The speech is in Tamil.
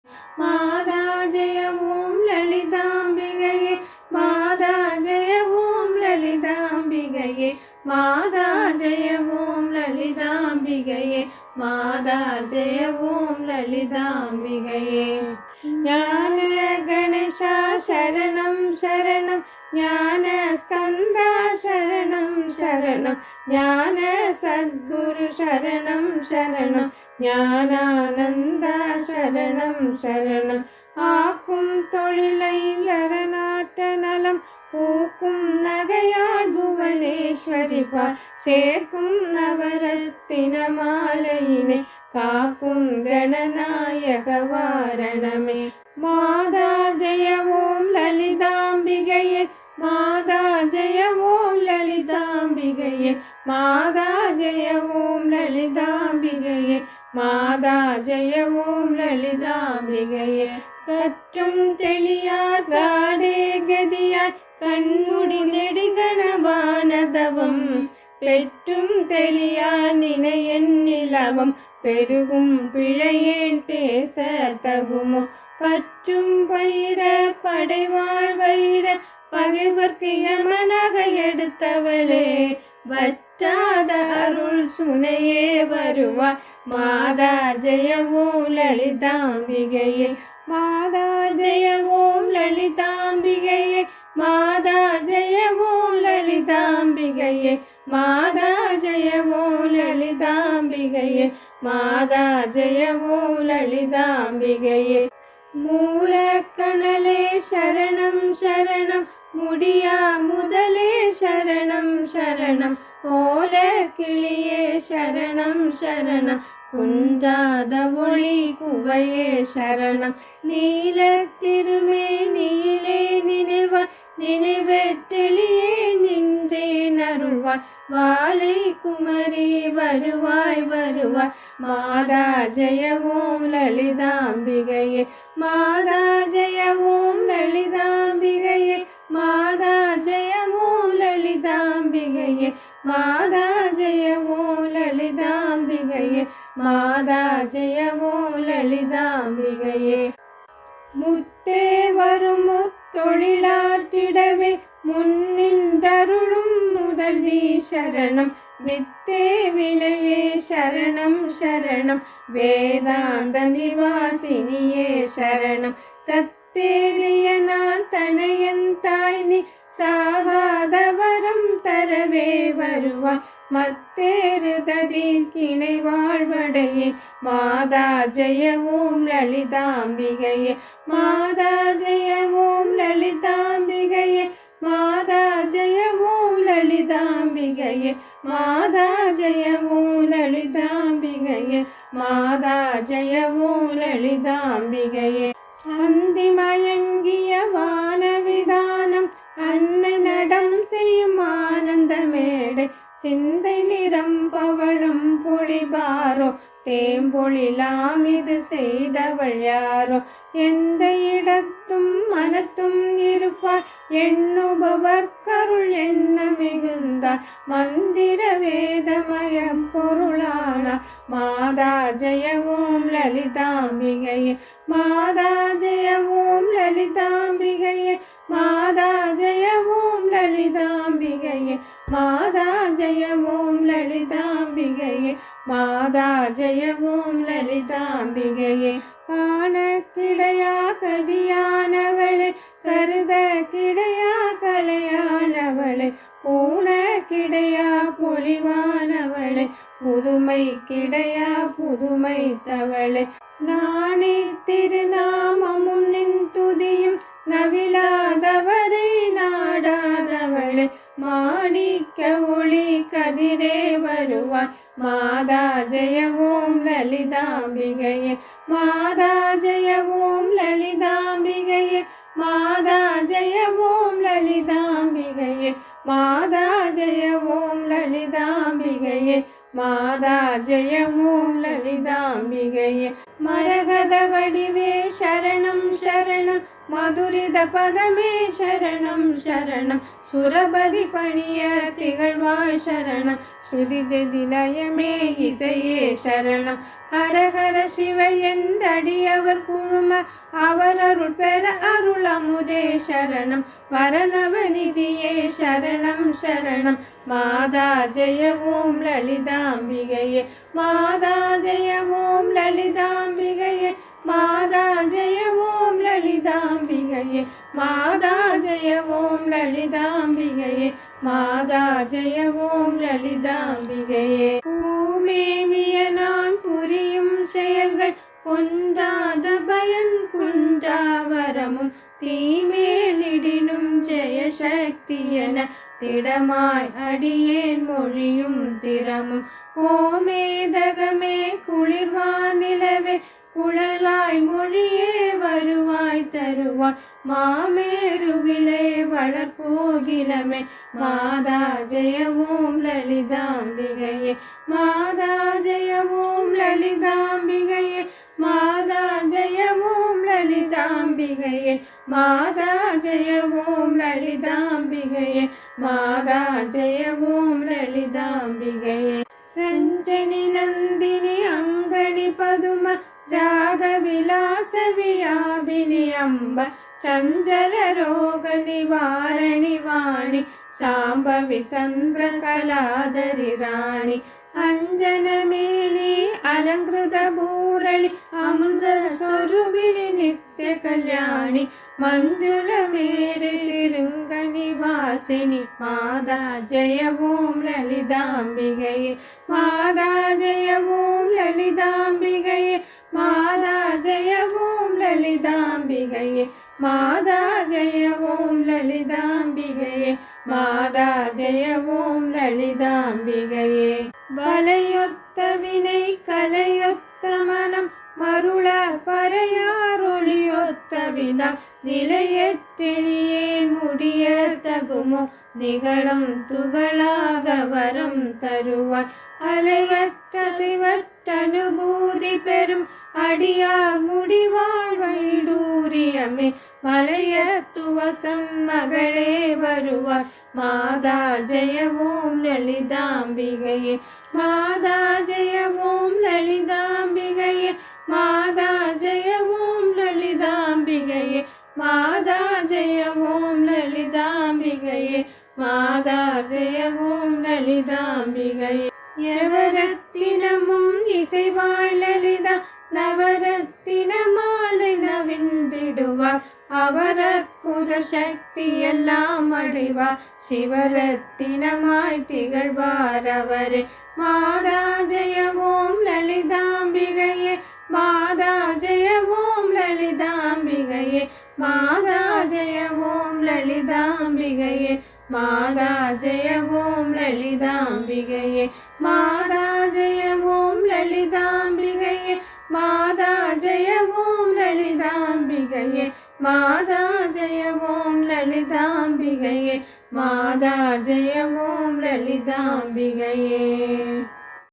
மாதா ஜெய ஓம் லலிதாம்பிகையே மாதா ஜெய ஓம் லலிதாம்பிகையே மாதா ஜெய ஓம் லலிதாம்பிகையே மாதா ஜெய ஓம் லலிதாம்பிகையே. ஞான கணேசா சரணம் சரணம் ஞான ஸ்கந்தா சரணம் சரணம் ஞான சத்குரு சரணம் சரணம் ஞானானந்தா சரணம் சரணம். ஆக்கும் தொழிலை அரணாட்ட நலம் பூக்கும் நகையாள் புவனேஸ்வரி பால் சேர்க்கும் நவரத்தின மாலையினை காக்கும் கணநாயக வாரணமே. மாதா ஜெய ஓம் லலிதாம்பிகையே மாதா ஜெய ஓம் லலிதாம்பிகையே மாதா ஜெய ஓம் லலிதாம்பிகையே மாதா ஜெய ஓம் லலிதாம்பிகையே. கற்றும் தெளியார் காடே கதியார் கண்முடி நெடுகணவானதவம் பெற்றும் தெளியா நினையன் நிலவம் பெருகும் பிழையேன் பேச தகுமோ பற்றும் பயிர படைவாள் வைர பகைவர்க்கு யமனாக எடுத்தவளே வற்றாத அருள் சுனையே வருவாய் மாதா ஜெய ஓம் லலிதாம்பிகையே மாதா ஜெய ஓம் லலிதாம்பிகையே மாதா ஜெய ஓம் லலிதாம்பிகையே மாதா ஜெய ஓம் லலிதாம்பிகையே மாதா ஜெய ஓம் லலிதாம்பிகையே. மூலக்கனலே சரணம் சரணம் முடியா முதலே சரணம் சரணம் கோல கிளியே சரணம் சரணம் குன்றாத ஒளி குவையே சரணம் நீல திருமே நீலே நினைவா நினைவெட்டெளியே நின்றே நருவாய் வாலை குமரி வருவாய் வருவாய் மாதா ஜெய ஓம் லலிதாம்பிகையே மாதா ஜெய ஓம் லலிதாம்பிகையே மாதா ஜெய ஓம் லலிதாம்பிகையே மாதா ஜெய ஓம் லலிதாம்பிகையே மாதா ஜெய ஓம் லலிதாம்பிகையே. முத்தே வரும் தொழிலாற்றிடவே முன்னின்றருளும் முதல்வி சரணம் வித்தே விளையே சரணம் சரணம் வேதாந்த நிவாசினியே சரணம் தத்தேறிய நான் தனையன் தாய் நீ சாகாதவரம் தரவே வருவாய் மத்தேறுததி கிணை வாழ்வடையே மாதா ஜெய ஓம் லலிதாம்பிகையே மாதா ஜெய ஓம் லலிதாம்பிகையே மாதா ஜெய ஓம் லலிதாம்பிகையே மாதா ஜெய ஓம் லலிதாம்பிகையே மாதா ஜெய ஓம் லலிதாம்பிகையே. அந்திமயங்கிய வானவிதானம் அன்னநடம் செய்யும் ஆனந்த மேடை சிந்தை நிறம் பவழும் பொழிபாரோ தேம்பொழிலாம் இது செய்தவள் யாரோ எந்த இடத்தும் மனத்தும் இருப்பாள் எண்ணுபவர் கருள் என்ன மிகுந்தாள் மந்திர வேதமய பொருளானாள் மாதா ஜெய ஓம் லலிதாம்பிகையே மாதா ஜெய ஓம் லலிதாம்பிகையே மாதா ஜெய ஓம் லலிதாம்பிகையே மாதா ஜெய ஓம் லலிதாம்பிகையே மாதா ஜெய ஓம் லலிதாம்பிகையே. காண கிடையா கதியானவளே கருத கிடையா கலையானவளே பூண கிடையா பொலிவானவளே புதுமை கிடையா புதுமை தவளே நானே திருநாமமும் நின் துதியும் நவிலாதவரை நாடாதவளே மாணிக்க ஒளி கதிரே வருவாய் மாதா ஜெய ஓம் லலிதாம்பிகையே மாதா ஜெய ஓம் லலிதாம்பிகையே மாதா ஜெய ஓம் லலிதாம்பிகையே மாதா ஜெய ஓம் லலிதாம்பிகையே மாதா ஜெய ஓம் லலிதாம்பிகையே. மரகத வடிவே சரணம் சரணம் மதுரித பதமே சரணம் சரணம் சுரபதி பணிய திகழ்வாய் சரணம் சிறிதெதிலயமே இசையே சரணம். ஹரஹர சிவ என்றடியவர் குழும அவர் அருள் பெற அருள் அமுதே சரணம். வரணவநிதியே சரணம் சரணம். மாதா ஜெய ஓம் லலிதாம்பிகையே. மாதா ஜெய ஓம் லலிதாம்பிகையே. மாதா ஜெய ஓம் லலிதாம்பிகையே. மாதா ஜெய ஓம் லலிதாம்பிகையே. மாதா ஜெய ஓம் லலிதாம்பிகையே. பூமேவிய நான் புரியும் செயல்கள் கொண்டாத பயன் குன்றாவரமும் தீமேலிடினும் ஜெய சக்தி என திடமாய் அடியேன் மொழியும் திறமும். கோமேதகமே குளிர்வானிலவே குழலாய் மொழியே வருவாய் தருவாய். மாமேருவிலே வளர்கோகிலமே. மாதா ஜெய ஓம் லலிதாம்பிகையே. மாதா ஜெய ஓம் லலிதாம்பிகையே. மாதா ஜெய ஓம் லலிதாம்பிகையே. மாதா ஜெய ஓம் லலிதாம்பிகையே. மாதா ஜெய ஓம் லலிதாம்பிகையே. ரஞ்சனி நந்தினி அங்கணி பதும ராகவிலாಸ ವಿಯಾಬಿನಿ ಅಂಬ ಚಂಚಲ ರೋಗ ನಿವಾರಣಿ ವಾಣಿ ಸಾಂಬವಿ ಸಂದ್ರ ಕಲಾದರಿ ರಾಣಿ. ಅಂಜನ ಮೇಲಿ ಅಲಂಕೃತ ಭೂರಳಿ ಅಮೃತ ಸ್ವರೂಪಿಣಿ ನಿತ್ಯ ಕಲ್ಯಾಣಿ. ಮಂಜುಳ ಮೇರೆ ಶೃಂಗ ನಿವಾಸಿನಿ. ಮಾದಾ ಜಯ ಓಂ ಲಲಿತಾಂಬಿಗೆಯೇ. ಮಾದಾ ಜಯ ಓಂ ಲಲಿತಾಂಬಿಗೆಯೇ. ಮಾದಾ ಜಯ ಓಂ ಲಲಿತಾಂಬಿಗೆಯೇ. ಮಾದಾ ಜಯ ಓಂ ಲಲಿತಾಂಬಿಗೆಯೇ. மாதா ஜெய ஓம் லலிதாம்பிகையே. வலையொத்த வினை கலையொத்த மனம் மருள பறையாரொளியொத்த வினா நிலையற்றெளியேன் முடிய தகுமோ நிகழும் துகளாக வரம் தருவாய். அலையற்ற சிவற்றனுபூதி பெறும் அடியார் முடிவாழ் வைடூரியமே. மலையத்துவசம் மகளே வருவார். மாதா ஜெய ஓம் லலிதாம்பிகையே. மாதா ஜெய ஓம் லலிதாம்பிகையே. மாதா ஜெய ஓம் லலிதாம்பிகையே. மாதா ஜெய ஓம் லலிதாம்பிகையே. மாதா ஜெய ஓம் லலிதாம்பிகையே. எவரத்தினமும் இசைவாய் லலிதா நவரத்தின மாலை நவின்றிடுவார். அவர் அற்புத சக்தி எல்லாம் அடைவார். சிவரத்தினமாய் திகழ்வார் அவரே. மாதா ஜெய ஓம் லலிதாம்பிகையே. மாதா ஜெய ஓம் லலிதாம்பிகையே. மாதா ஜெய ஓம் லலிதாம்பிகையே. மாதா ஜெய ஓம் லலிதாம்பிகையே. மாதா ஜெய ஓம் லலிதாம்பிகையே. மாதா ஜெய ஓம் லலிதாம்பிகையே. மாதா ஜெய ஓம் லலிதாம்பிகையே. மாதா ஜெய ஓம் லலிதாம்பிகையே.